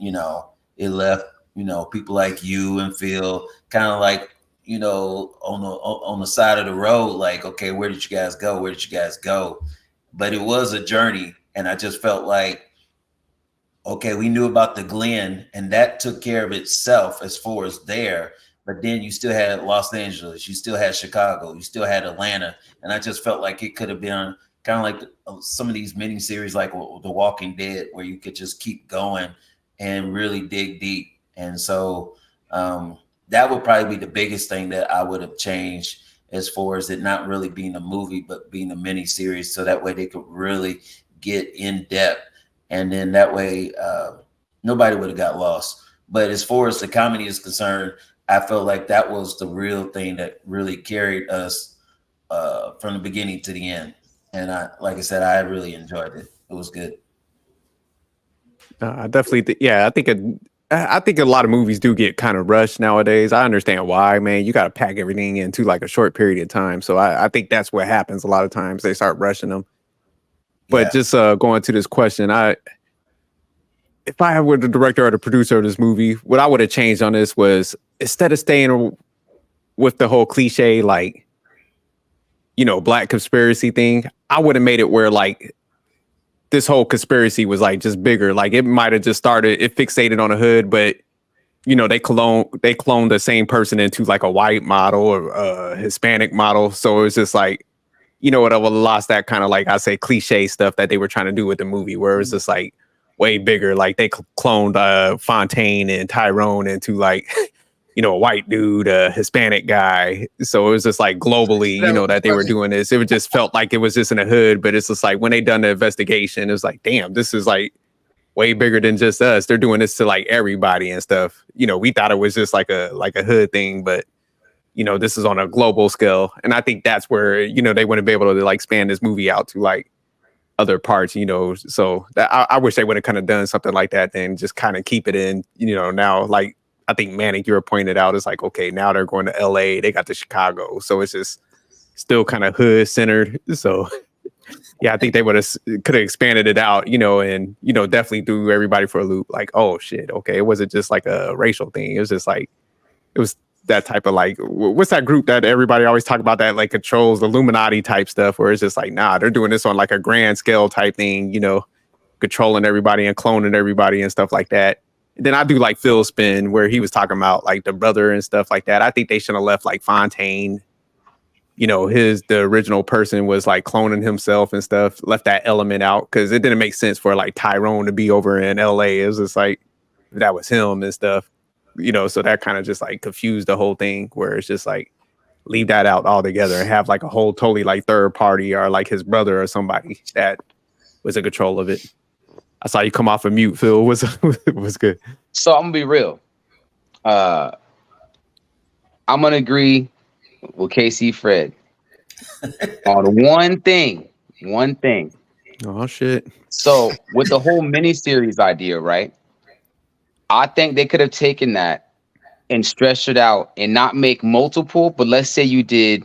left people like you and Phil kind of like on the side of the road, like, okay, where did you guys go? Where did you guys go? But it was a journey, and I just felt like, okay, we knew about the Glen, and that took care of itself as far as there. But then you still had Los Angeles, you still had Chicago, you still had Atlanta, and I just felt like it could have been kind of like some of these mini series, like The Walking Dead, where you could just keep going and really dig deep. And so that would probably be the biggest thing that I would have changed, as far as it not really being a movie, but being a mini series, so that way they could really get in depth, and then that way nobody would have got lost. But as far as the comedy is concerned, I felt like that was the real thing that really carried us from the beginning to the end. And like I said, I really enjoyed it. It was good. I definitely, I think a lot of movies do get kind of rushed nowadays. I understand why, man. You got to pack everything into like a short period of time. So I think that's what happens a lot of times. They start rushing them. But just going to this question, if I were the director or the producer of this movie, what I would have changed on this was, instead of staying with the whole cliche, like, black conspiracy thing, I would have made it where like this whole conspiracy was like just bigger. Like it might have just started, it fixated on a hood, but they cloned the same person into like a white model or a Hispanic model. So it was just like, it would have lost that kind of, like I say, cliche stuff that they were trying to do with the movie, where it was just like way bigger. Like they cloned Fontaine and Tyrone into like, a white dude, a Hispanic guy. So it was just like globally, that they were doing this. It just felt like it was just in a hood, but it's just like when they done the investigation, it was like, damn, this is like way bigger than just us. They're doing this to like everybody and stuff. We thought it was just like a hood thing, but this is on a global scale. And I think that's where, they wouldn't be able to like span this movie out to like other parts, so that I wish they would have kind of done something like that, then just kind of keep it in, now, like, I think Manic, you were pointed out, is like, okay, now they're going to LA, they got the Chicago, so it's just still kind of hood centered. So yeah, I think they could have expanded it out, and definitely threw everybody for a loop. Like, oh shit, okay, it wasn't just like a racial thing. It was just like, it was that type of like, what's that group that everybody always talk about that like controls the Illuminati type stuff, where it's just like, nah, they're doing this on like a grand scale type thing, controlling everybody and cloning everybody and stuff like that. Then I do like Phil's spin where he was talking about like the brother and stuff like that. I think they should have left like Fontaine, the original person was like cloning himself and stuff, left that element out, because it didn't make sense for like Tyrone to be over in LA. It was just like, that was him and stuff, so that kind of just like confused the whole thing, where it's just like, leave that out altogether and have like a whole totally like third party or like his brother or somebody that was in control of it. I saw you come off of mute, Phil. Was good. So I'm gonna be real. I'm gonna agree with KC Fred on one thing. Oh shit. So with the whole miniseries idea, right? I think they could have taken that and stretched it out and not make multiple, but let's say you did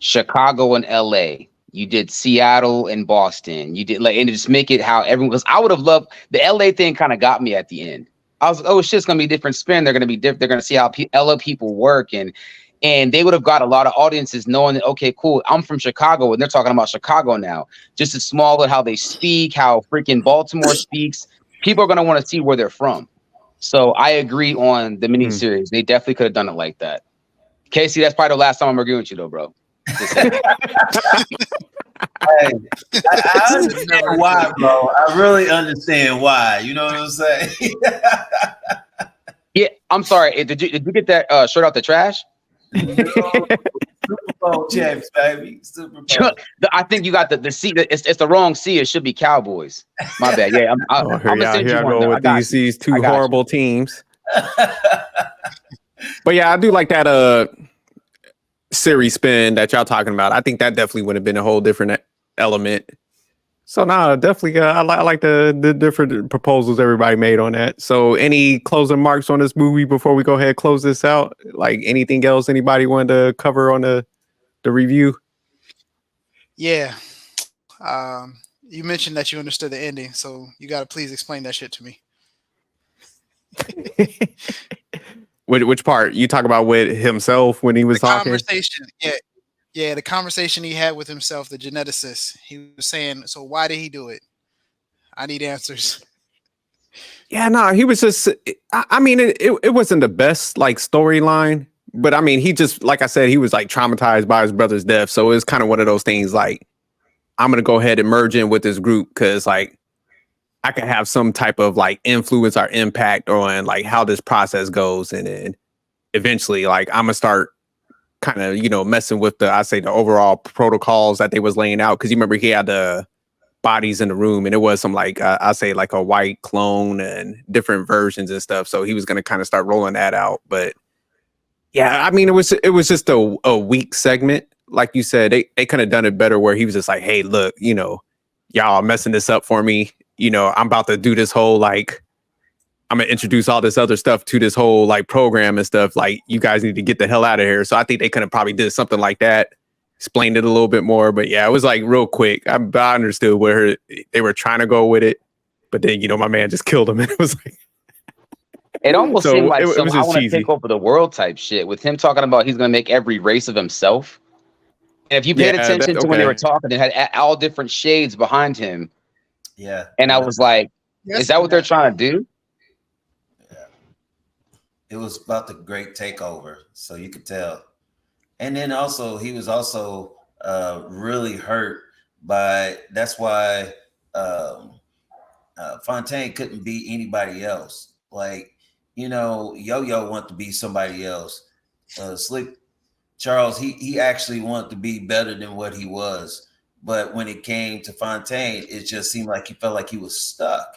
Chicago and LA. You did Seattle and Boston. You did and just make it how everyone, because I would have loved the LA thing. Kind of got me at the end. I was like, oh shit, it's gonna be a different spin. They're gonna be different. They're gonna see how LA people work, and they would have got a lot of audiences knowing that, okay, cool, I'm from Chicago, and they're talking about Chicago now. Just as small as how they speak, how freaking Baltimore speaks. People are gonna want to see where they're from. So I agree on the miniseries. They definitely could have done it like that. Casey, that's probably the last time I'm agreeing with you, though, bro. I understand why, bro. I really understand why. You know what I'm saying? Yeah, I'm sorry. Did you get that shirt out the trash? Super Bowl champs, baby. Super Bowl. I think you got the C. It's the wrong C. It should be Cowboys. My bad. Yeah, I'm gonna send you one. With these two horrible teams. But yeah, I do like that series spin that y'all talking about. I think that definitely would have been a whole different element. So now, definitely, I like the different proposals everybody made on that. So, any closing marks on this movie before we go ahead and close this out? Like anything else anybody wanted to cover on the review? Yeah. You mentioned that you understood the ending, so you got to please explain that shit to me. Which part you talk about with himself when he was talking? Conversation, yeah, the conversation he had with himself, the geneticist. He was saying, "So why did he do it? I need answers." Yeah, no, he was just. I mean, it wasn't the best like storyline, but I mean, he just like I said, he was like traumatized by his brother's death, so it was kind of one of those things like I'm gonna go ahead and merge in with this group because like I can have some type of like influence or impact on like how this process goes, and then eventually like I'm gonna start kind of messing with the overall protocols that they was laying out because you remember he had the bodies in the room and it was some like I say like a white clone and different versions and stuff, so he was gonna kind of start rolling that out. But yeah, I mean it was just a weak segment. Like you said, they could have done it better where he was just like, hey, look, y'all are messing this up for me. I'm about to do this whole like I'm gonna introduce all this other stuff to this whole like program and stuff. Like you guys need to get the hell out of here. So I think they could have probably did something like that, explained it a little bit more. But yeah, it was like real quick. I understood where they were trying to go with it, but then my man just killed him. And it was like it almost seemed like some I want to cheesy. take over the world type shit with him talking about he's gonna make every race of himself. And if you paid attention to when they were talking, they had all different shades behind him. Yeah. And I was like, is that what they're trying to do? It was about the great takeover, so you could tell. And then also he was also really hurt by that's why Fontaine couldn't be anybody else. Like, Yo-Yo wanted to be somebody else. Slick Charles, he actually wanted to be better than what he was. But when it came to Fontaine, it just seemed like he felt like he was stuck.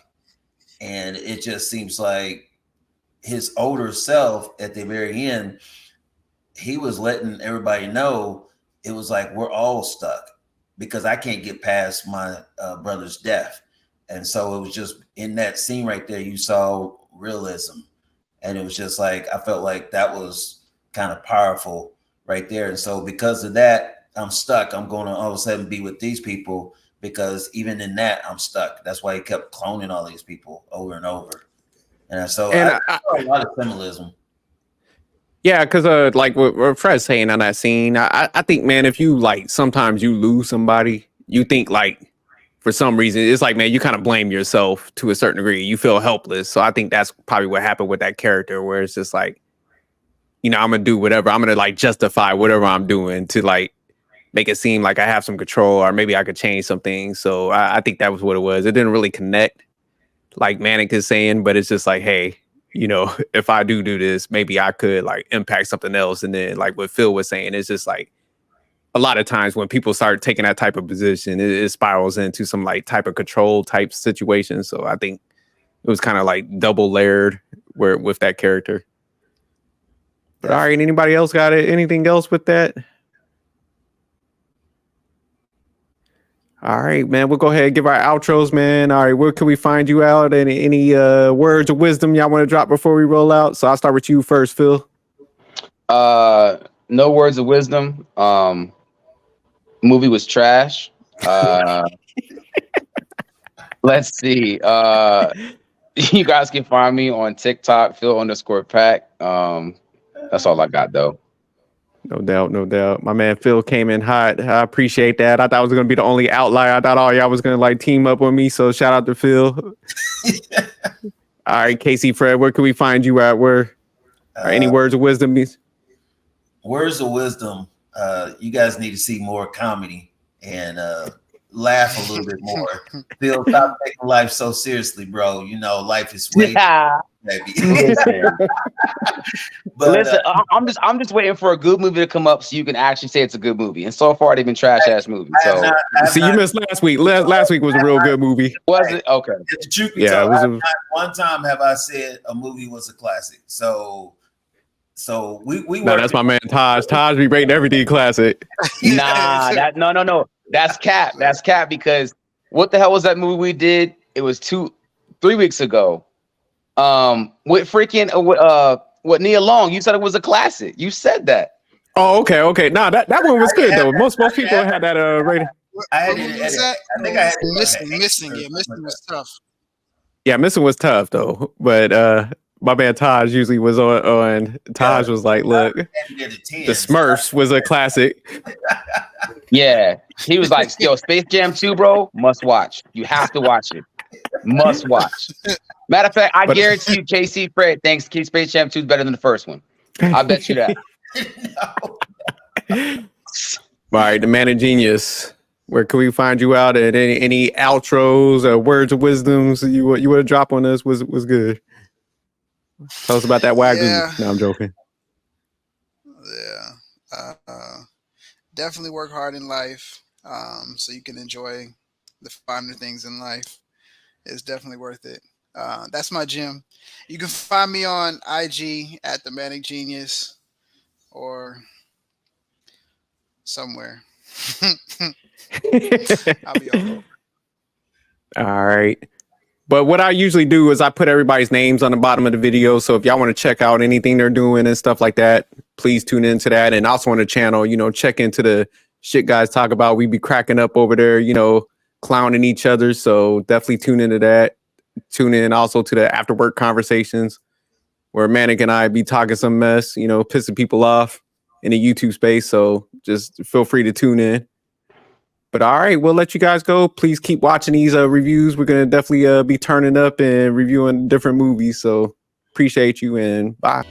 And it just seems like his older self at the very end, he was letting everybody know it was like we're all stuck because I can't get past my brother's death. And so it was just in that scene right there, you saw realism. And it was just like, I felt like that was kind of powerful right there. And so because of that, I'm stuck. I'm going to all of a sudden be with these people because even in that, I'm stuck. That's why he kept cloning all these people over and over. And so I saw a lot of symbolism. Yeah, because like what Fred's saying on that scene, I think, man, if you like sometimes you lose somebody, you think like for some reason it's like, man, you kind of blame yourself to a certain degree. You feel helpless. So I think that's probably what happened with that character, where it's just like, I'm gonna do whatever. I'm gonna like justify whatever I'm doing to like make it seem like I have some control, or maybe I could change some things. So I think that was what it was. It didn't really connect, like Manic is saying, but it's just like, hey, if I do this, maybe I could like impact something else. And then like what Phil was saying, it's just like a lot of times when people start taking that type of position, it spirals into some like type of control type situation. So I think it was kind of like double layered with that character. But all right, anybody else got it? Anything else with that? All right, man. We'll go ahead and give our outros, man. All right, where can we find you out? Any words of wisdom y'all want to drop before we roll out? So I'll start with you first, Phil. No words of wisdom. Movie was trash. Let's see. You guys can find me on TikTok, Phil_Pack. That's all I got, though. No doubt. My man Phil came in hot. I appreciate that. I thought I was going to be the only outlier. I thought all y'all was going to like team up with me. So shout out to Phil. All right, Casey, Fred, where can we find you at? Where? Any words of wisdom? Words of wisdom. You guys need to see more comedy and laugh a little bit more. Phil, stop taking life so seriously, bro. Life is way baby. But listen, I'm just waiting for a good movie to come up so you can actually say it's a good movie. And so far, they've been trash ass movies. So you missed last week. Last week was a real good movie. Was it? Okay. Yeah, not one time have I said a movie was a classic. So we no, that's my man Taj. Taj be rating everything classic. No. That's cap. That's cap because What the hell was that movie we did? It was 3 weeks ago. With freaking what Nia Long? You said it was a classic. You said that. Oh, okay. Nah, that one was good though. Most people had that rating. I What movie was that? I think I had Missing. Yeah, Missing was tough. Yeah, Missing was tough though. But my man Taj usually was on. Taj was like, look, the Smurfs was a classic. Yeah, he was like, yo, Space Jam 2, bro, must watch. You have to watch it. Must watch. Matter of fact, I guarantee you, KC Fred thinks Space Jam 2 is better than the first one. I bet you that. No. All right, the Manic Genius. Where can we find you out at? Any outros or words of wisdoms you want to drop on us was good. Tell us about that wagyu. Yeah. No, I'm joking. Yeah. Definitely work hard in life, so you can enjoy the finer things in life. It's definitely worth it. That's my gym. You can find me on IG at the Manic Genius or somewhere. I'll be all over. All right. But what I usually do is I put everybody's names on the bottom of the video. So if y'all want to check out anything they're doing and stuff like that, please tune into that. And also on the channel, check into the shit guys talk about. We be cracking up over there, clowning each other. So definitely tune into that. Tune in also to the after work conversations where Manic and I be talking some mess, pissing people off in the YouTube space. So just feel free to tune in. But all right, we'll let you guys go. Please keep watching these reviews. We're going to definitely be turning up and reviewing different movies. So appreciate you and bye.